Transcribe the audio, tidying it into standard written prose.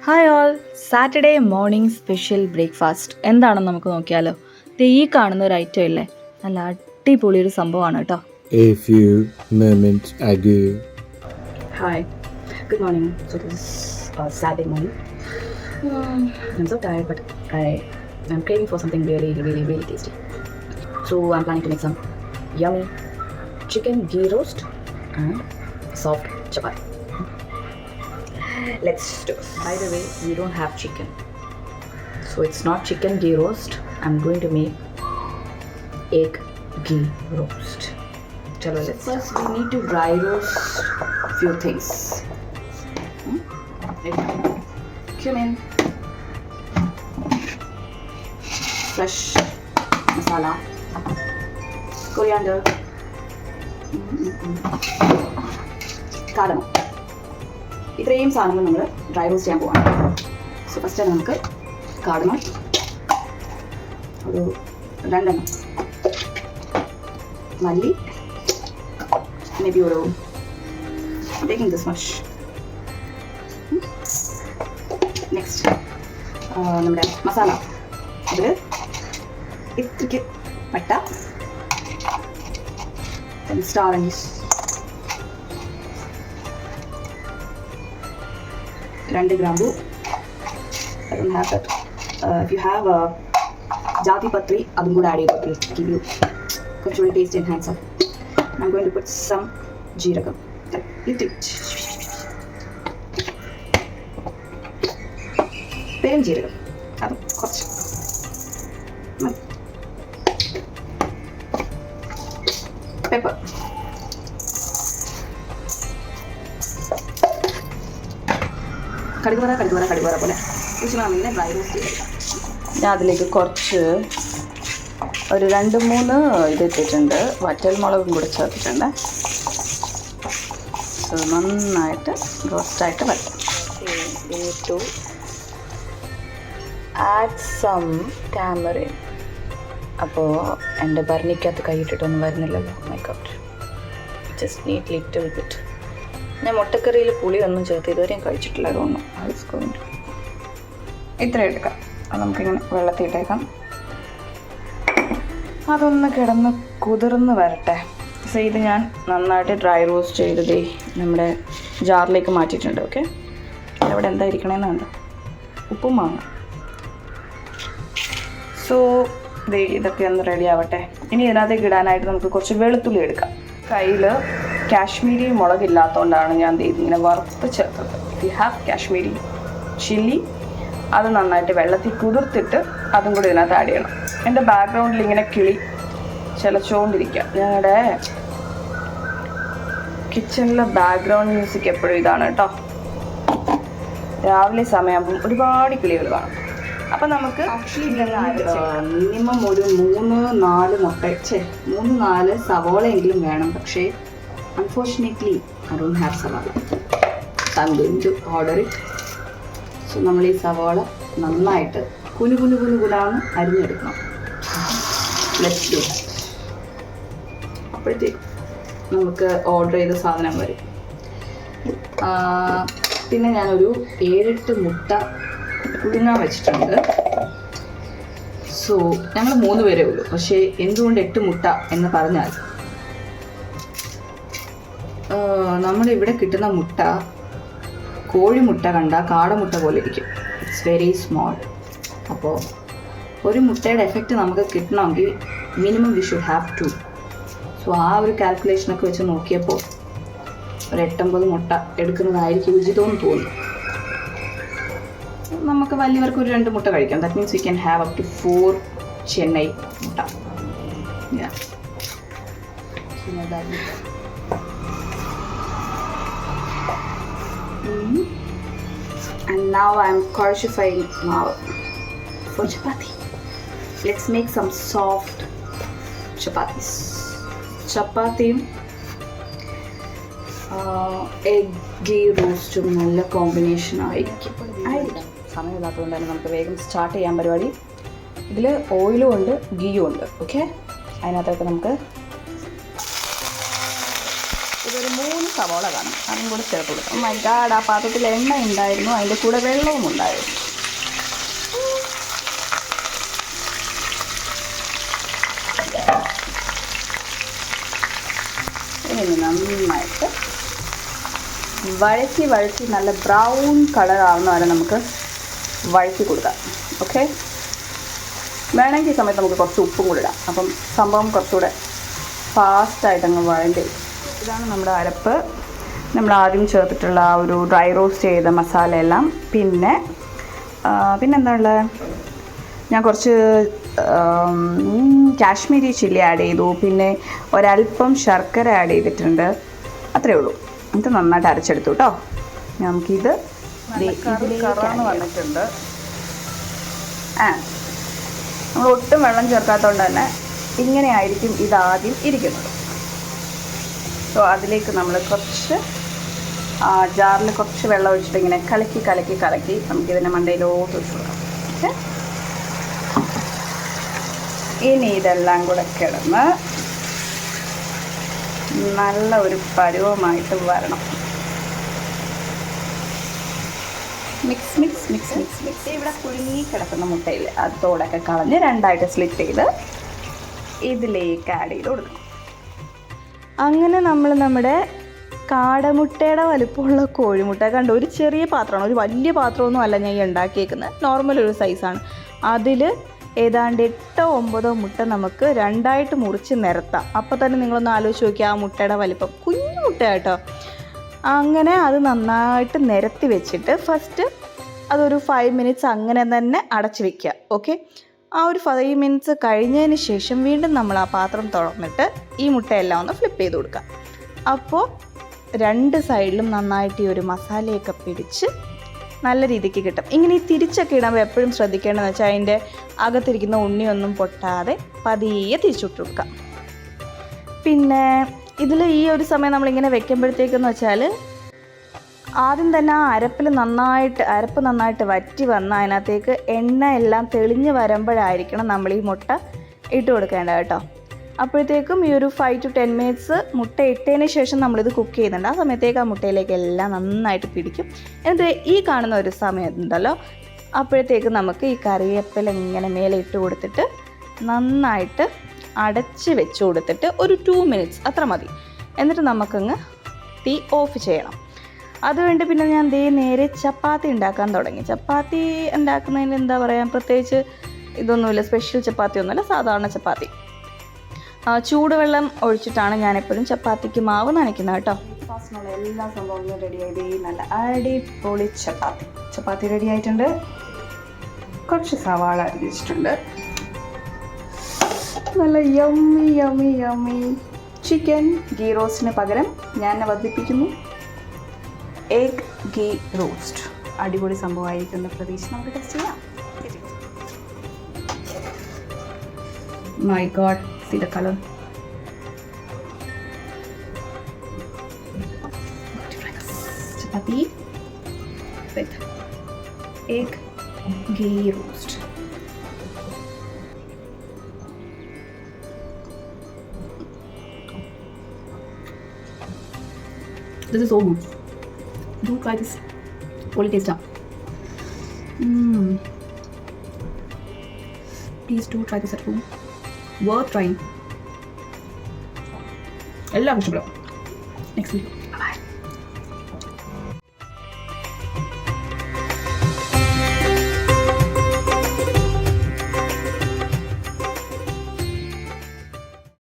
Hi all, Saturday morning special breakfast എന്താണെന്ന് നമുക്ക് നോക്കിയാലോ. ഈ കാണുന്ന ഒരു ഐറ്റം ഇല്ലേ, നല്ല അടിപൊളി ഒരു സംഭവമാണ് കേട്ടോ. A few moments ago. Hi, good morning. So this is Saturday morning. I'm so tired, but I'm craving for something really tasty. So I'm planning to make some yummy chicken ghee roast and soft chapati. Let's do it. By the way, we don't have chicken, so it's not chicken ghee roast. I'm going to make egg ghee roast. Chalo, let's first we need to dry roast few things. Cumin, fresh masala, coriander, cardamom. ഇത്രയും സാധനങ്ങൾ നമ്മൾ dry roast ചെയ്യാൻ പോവാണ്. So first നമുക്ക് cardamom ഒരു 2 എണ്ണം, മല്ലി may be ഒരു ടേക്കിംഗ് ദിസ് മച്ച്. നെക്സ്റ്റ് നമ്മുടെ മസാല, അതിൽ ഇത്രയ്ക്ക് പട്ട, സ്റ്റാർ അനീസ്, 2 ഗ്രാമ്പു. I don't have that. If you have jati patri, അതും കൂടെ ആഡ് ചെയ്ത് give you കുറച്ചുകൂടി ടേസ്റ്റ് enhance ആവും. I'm going to put some ജീരകം, പെരും ജീരകം, അതും കുറച്ച്. പെപ്പർ, കടുകുവറ പോലെ ഇങ്ങനെ ഡ്രൈ റോസ്റ്റ് ചെയ്തെടുക്കാം. ഞാൻ അതിലേക്ക് കുറച്ച് ഒരു 2-3 ഇതിട്ടിട്ടുണ്ട്, വറ്റൽമുളകും കൂടെ ചേർത്തിട്ടുണ്ട്. സോ നന്നായിട്ട് റോസ്റ്റായിട്ട് വരും. To add some tamarind. അപ്പോൾ എൻ്റെ ഭരണിക്കകത്ത് കൈയിട്ടിട്ടൊന്നും വരുന്നില്ലല്ലോ. My god, just neat little bit. ഞാൻ മുട്ടക്കറിയിൽ പുളിയൊന്നും ചേർത്ത് ഇതുവരെയും കഴിച്ചിട്ടില്ല. അതുകൊണ്ട് ഇത്ര എടുക്കാം. അത് നമുക്കിങ്ങനെ വെള്ളത്തിയിട്ടേക്കാം. അതൊന്ന് കിടന്ന് കുതിർന്ന് വരട്ടെ. സോ ഇത് ഞാൻ നന്നായിട്ട് ഡ്രൈ റോസ്റ്റ് ചെയ്തതേ നമ്മുടെ ജാറിലേക്ക് മാറ്റിയിട്ടുണ്ട്. ഓക്കെ, അവിടെ എന്താ ഇരിക്കണേന്ന് കണ്ടോ, ഉപ്പും മാങ്ങ. സോ ഇതൊക്കെ ഒന്ന് റെഡി ആവട്ടെ. ഇനി ഇതിനകത്തേക്ക് ഇടാനായിട്ട് നമുക്ക് കുറച്ച് വെളുത്തുള്ളി എടുക്കാം. കയ്യിൽ കാശ്മീരി മുളകില്ലാത്തതുകൊണ്ടാണ് ഞാൻ ഇങ്ങനെ വറുത്ത് ചേർത്തത്. If you have Kashmiri chilli, അത് നന്നായിട്ട് വെള്ളത്തിൽ കുതിർത്തിട്ട് അതും കൂടി ഇതിനകത്ത് ആഡ് ചെയ്യണം. എൻ്റെ ബാക്ക്ഗ്രൗണ്ടിൽ ഇങ്ങനെ കിളി ചിലച്ചുകൊണ്ടിരിക്കുക. ഞങ്ങളുടെ കിച്ചണിലെ ബാക്ക്ഗ്രൗണ്ട് മ്യൂസിക് എപ്പോഴും ഇതാണ് കേട്ടോ. രാവിലെ സമയമാകുമ്പം ഒരുപാട് കിളികൾ കാണും. അപ്പം നമുക്ക് മിനിമം ഒരു 3-4 മുട്ട, 3-4 സവോളയെങ്കിലും വേണം. പക്ഷേ unfortunately I don't have savala. So I am going to order it. So നമ്മൾ ഈ സവാള നന്നായിട്ട് കുനുകുനാന്ന് അരിഞ്ഞെടുക്കണം. Let's do that. അപ്പോഴത്തേക്കും നമുക്ക് ഓർഡർ ചെയ്ത സാധനം വരും. പിന്നെ ഞാനൊരു 7-8 മുട്ട പുഴുങ്ങാൻ വെച്ചിട്ടുണ്ട്. സോ ഞങ്ങൾ 3 പേരേ ഉള്ളൂ. പക്ഷേ എന്തുകൊണ്ട് 8 മുട്ട എന്ന് പറഞ്ഞാൽ, നമ്മുടെ ഇവിടെ കിട്ടുന്ന മുട്ട കോഴിമുട്ട കണ്ട കാടമുട്ട പോലെ ഇരിക്കും. It's very small. അപ്പോൾ ഒരു മുട്ടയുടെ എഫക്റ്റ് നമുക്ക് കിട്ടണമെങ്കിൽ minimum we should have 2. So ആ ഒരു കാൽക്കുലേഷനൊക്കെ വെച്ച് നോക്കിയപ്പോൾ ഒരു 8-9 മുട്ട എടുക്കുന്നതായിരിക്കും ഉചിതമെന്ന് തോന്നി. നമുക്ക് വലിയവർക്ക് ഒരു 2 മുട്ട കഴിക്കാം. That means we can have up to 4 Chennai മുട്ട. And now I'm calcifying now for chapati. Let's make some soft chapatis. ചപ്പാത്തിയും എഗ് ഗീ റോസ്റ്റും നല്ല കോമ്പിനേഷൻ ആയിരിക്കും. സമയമില്ലാത്തതുകൊണ്ട് തന്നെ നമുക്ക് വേഗം സ്റ്റാർട്ട് ചെയ്യാൻ പരിപാടി. ഇതിൽ ഓയിലും ഉണ്ട് ഗീയും ഉണ്ട്. ഓക്കെ, അതിനകത്തൊക്കെ നമുക്ക് ഇതൊരു 3 സവോള കാണും, അതും കൂടെ ചേർത്ത് കൊടുക്കാം. മൈ ഗാഡ്, ആ പാത്രത്തിൽ എണ്ണ ഉണ്ടായിരുന്നു, അതിൻ്റെ കൂടെ വെള്ളവും ഉണ്ടായിരുന്നു. ഇനി നന്നായിട്ട് വഴറ്റി നല്ല ബ്രൗൺ കളർ ആവുന്ന വരെ നമുക്ക് വഴറ്റി കൊടുക്കാം. ഓക്കെ, വേണമെങ്കിൽ ഈ സമയത്ത് നമുക്ക് കുറച്ച് ഉപ്പും കൂടി ഇടാം. അപ്പം സംഭവം കുറച്ചുകൂടെ ഫാസ്റ്റായിട്ട് അങ്ങ് വഴണ്ടി. ഇതാണ് നമ്മുടെ അരപ്പ്. നമ്മൾ ആദ്യം ചേർത്തിട്ടുള്ള ആ ഒരു ഡ്രൈ റോസ്റ്റ് ചെയ്ത മസാലയെല്ലാം. പിന്നെന്താണുള്ളത്, ഞാൻ കുറച്ച് കാശ്മീരി ചില്ലി ആഡ് ചെയ്തു, പിന്നെ ഒരല്പം ശർക്കര ആഡ് ചെയ്തിട്ടുണ്ട്. അത്രയേ ഉള്ളൂ. ഇത് നന്നായിട്ട് അരച്ചെടുത്തു കേട്ടോ. നമുക്കിത് കറാന്ന് വന്നിട്ടുണ്ട്. നമ്മൾ ഒട്ടും വെള്ളം ചേർക്കാത്തതുകൊണ്ട് തന്നെ ഇങ്ങനെ ആയിരിക്കും ഇതാദ്യം ഇരിക്കുന്നത്. സോ അതിലേക്ക് നമ്മൾ കുറച്ച് ജാറിൽ കുറച്ച് വെള്ളം ഒഴിച്ചിട്ട് ഇങ്ങനെ കലക്കി നമുക്കിതിൻ്റെ മണ്ടയിലോട്ട് ഒഴിച്ചു കൊടുക്കാം. ഓക്കെ, ഇനി ഇതെല്ലാം കൂടെ കിടന്ന് നല്ല ഒരു പരുവമായിട്ട് വരണം. മിക്സ്. ഇവിടെ കുടുങ്ങി കിടക്കുന്ന മുട്ടയിൽ അതോടൊക്കെ കളഞ്ഞ് രണ്ടായിട്ട് സ്ലിറ്റ് ചെയ്ത് ഇതിലേക്ക് ആഡ് ചെയ്ത് കൊടുക്കണം. അങ്ങനെ നമ്മൾ നമ്മുടെ കാടമുട്ടയുടെ വലുപ്പമുള്ള കോഴിമുട്ട കണ്ടു. ഒരു ചെറിയ പാത്രമാണ്, ഒരു വലിയ പാത്രമൊന്നും അല്ല ഞാൻ ഈ ഉണ്ടാക്കിയേക്കുന്നത്, നോർമൽ ഒരു സൈസാണ്. അതിൽ ഏതാണ്ട് 8-9 മുട്ട നമുക്ക് രണ്ടായിട്ട് മുറിച്ച് നിരത്താം. അപ്പോൾ തന്നെ നിങ്ങളൊന്ന് ആലോചിച്ച് നോക്കിയാൽ ആ മുട്ടയുടെ വലിപ്പം, കുഞ്ഞു മുട്ട കേട്ടോ. അങ്ങനെ അത് നന്നായിട്ട് നിരത്തി വെച്ചിട്ട് ഫസ്റ്റ് അതൊരു 5 മിനിറ്റ്സ് അങ്ങനെ തന്നെ അടച്ച് വയ്ക്കുക. ഓക്കെ, ആ ഒരു 5 മിനിറ്റ്സ് കഴിഞ്ഞതിന് ശേഷം വീണ്ടും നമ്മൾ ആ പാത്രം തുറന്നിട്ട് ഈ മുട്ടയെല്ലാം ഒന്ന് ഫ്ലിപ്പ് ചെയ്ത് കൊടുക്കുക. അപ്പോൾ 2 സൈഡിലും നന്നായിട്ട് ഈ ഒരു മസാലയൊക്കെ പിടിച്ച് നല്ല രീതിക്ക് കിട്ടും. ഇങ്ങനെ ഈ തിരിച്ചൊക്കെ ഇടുമ്പോൾ എപ്പോഴും ശ്രദ്ധിക്കേണ്ടതെന്ന് വെച്ചാൽ അതിൻ്റെ അകത്തിരിക്കുന്ന ഉണ്ണിയൊന്നും പൊട്ടാതെ പതിയെ തിരിച്ചിട്ട് കൊടുക്കാം. പിന്നെ ഇതിൽ ഈ ഒരു സമയം നമ്മളിങ്ങനെ വെക്കുമ്പോഴത്തേക്കെന്ന് വെച്ചാൽ ആദ്യം തന്നെ ആ അരപ്പ് നന്നായിട്ട് വറ്റി വന്ന് അതിനകത്തേക്ക് എണ്ണ എല്ലാം തെളിഞ്ഞ് വരുമ്പോഴായിരിക്കണം നമ്മൾ ഈ മുട്ട ഇട്ട് കൊടുക്കേണ്ടത് കേട്ടോ. അപ്പോഴത്തേക്കും ഈ ഒരു 5 to 10 മിനിറ്റ്സ് മുട്ട ഇട്ടതിന് ശേഷം നമ്മളിത് കുക്ക് ചെയ്യുന്നുണ്ട്. ആ സമയത്തേക്ക് ആ മുട്ടയിലേക്ക് എല്ലാം നന്നായിട്ട് പിടിക്കും. എന്നിട്ട് ഈ കാണുന്ന ഒരു സമയം ഉണ്ടല്ലോ, അപ്പോഴത്തേക്ക് നമുക്ക് ഈ കറിവേപ്പില ഇങ്ങനെ മേലെ ഇട്ട് കൊടുത്തിട്ട് നന്നായിട്ട് അടച്ച് വെച്ച് കൊടുത്തിട്ട് ഒരു 2 മിനിറ്റ്സ് അത്ര മതി. എന്നിട്ട് നമുക്കങ്ങ് തീ ഓഫ് ചെയ്യണം. അതുകൊണ്ട് പിന്നെ ഞാൻ നേരെ ചപ്പാത്തി ഉണ്ടാക്കാൻ തുടങ്ങി. ചപ്പാത്തി ഉണ്ടാക്കുന്നതിന് എന്താ പറയുക, പ്രത്യേകിച്ച് ഇതൊന്നുമില്ല, സ്പെഷ്യൽ ചപ്പാത്തി ഒന്നുമില്ല, സാധാരണ ചപ്പാത്തി. ചൂടുവെള്ളം ഒഴിച്ചിട്ടാണ് ഞാനെപ്പോഴും ചപ്പാത്തിക്ക് മാവ് നനയ്ക്കുന്നത് കേട്ടോ. ഫാസ്റ്റിനുള്ള എല്ലാ സംഭവങ്ങളും റെഡി ആയത് നല്ല അടിപൊളി ചപ്പാത്തി റെഡി ആയിട്ടുണ്ട്. കുറച്ച് സവാള അരിഞ്ഞിട്ടുണ്ട്. നല്ല യമ്മി ചിക്കൻ ഗീ റോസ്റ്റിന് പകരം ഞാൻ വർദ്ധിപ്പിക്കുന്നു എഗ് ഗീ റോസ്റ്റ്. അടിപൊളി സംഭവമായിരിക്കുന്ന പ്രതീക്ഷ നമുക്ക് ടെസ്റ്റ് ചെയ്യാം. My God, see the color. Chapati with egg ghee roast. This is so good. Do try this. Only taste up. Please do try this at home. Worth trying. എല്ലാവർക്കും ഇഷ്ടപ്പെടും. Next video.